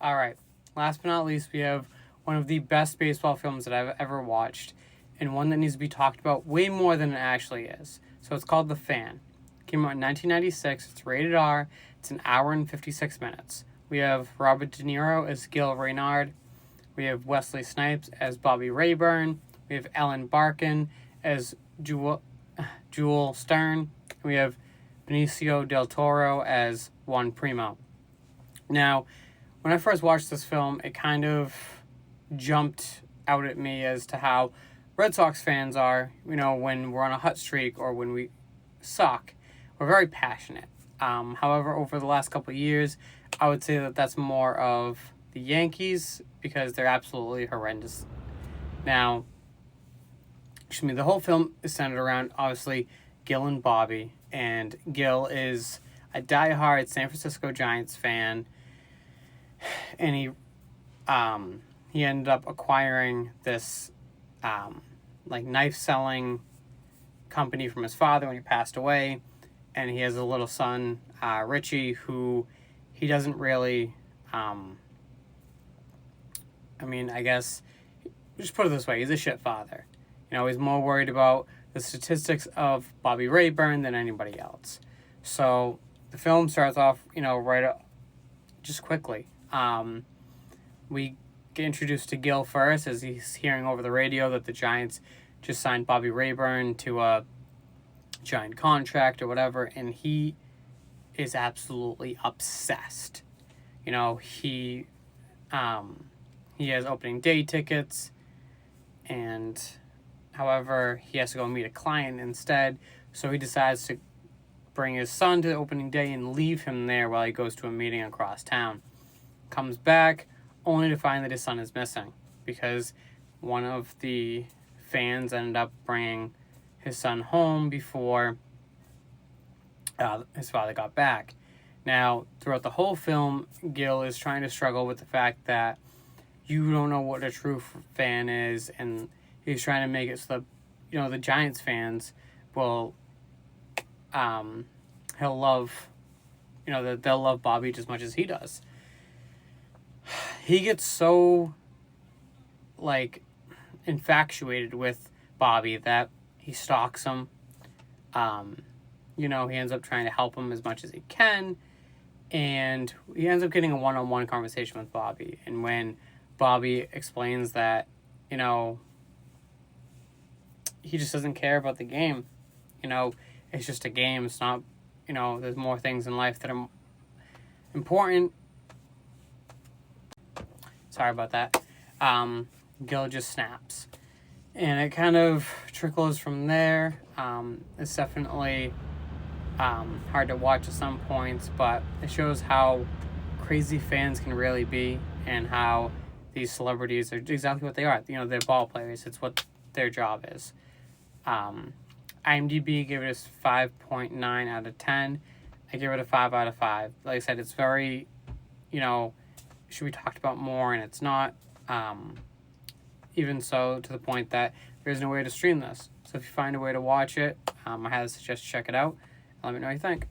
All right. Last but not least, we have one of the best baseball films that I've ever watched, and one that needs to be talked about way more than it actually is. So it's called The Fan. It came out in 1996. It's rated R. It's an hour and 56 minutes. We have Robert De Niro as Gil Reynard. We have Wesley Snipes as Bobby Rayburn. We have Ellen Barkin as Jewel Stern. We have Benicio del Toro as Juan Primo. Now, when I first watched this film, it kind of jumped out at me as to how Red Sox fans are, when we're on a hot streak or when we suck. We're very passionate. However, over the last couple of years, I would say that that's more of the Yankees because they're absolutely horrendous. Now, the whole film is centered around, obviously, Gil and Bobby. And Gil is a diehard San Francisco Giants fan. And he ended up acquiring this knife selling company from his father when he passed away, and he has a little son, Richie, who he doesn't really I guess just put it this way, he's a shit father. He's more worried about the statistics of Bobby Rayburn than anybody else. So the film starts off just quickly. We get introduced to Gil first as he's hearing over the radio that the Giants just signed Bobby Rayburn to a giant contract or whatever, and he is absolutely obsessed. He has opening day tickets, and however, he has to go meet a client instead, so he decides to bring his son to the opening day and leave him there while he goes to a meeting across town. Comes back only to find that his son is missing because one of the fans ended up bringing his son home before his father got back. Now, throughout the whole film, Gil is trying to struggle with the fact that you don't know what a true fan is, and he's trying to make it so that, the Giants fans will, he'll love, that they'll love Bobby just as much as he does. He gets so, infatuated with Bobby that he stalks him. He ends up trying to help him as much as he can, and he ends up getting a one-on-one conversation with Bobby. And when Bobby explains that, he just doesn't care about the game. It's just a game. It's not, there's more things in life that are important. Sorry about that. Gil just snaps. And it kind of trickles from there. It's definitely hard to watch at some points, but it shows how crazy fans can really be and how these celebrities are exactly what they are. They're ball players. It's what their job is. IMDb gave it a 5.9 out of 10. I give it a 5 out of 5. Like I said, it's very, should be talked about more, and it's not. Even so, to the point that there's no way to stream this. So if you find a way to watch it, I highly suggest check it out. Let me know what you think.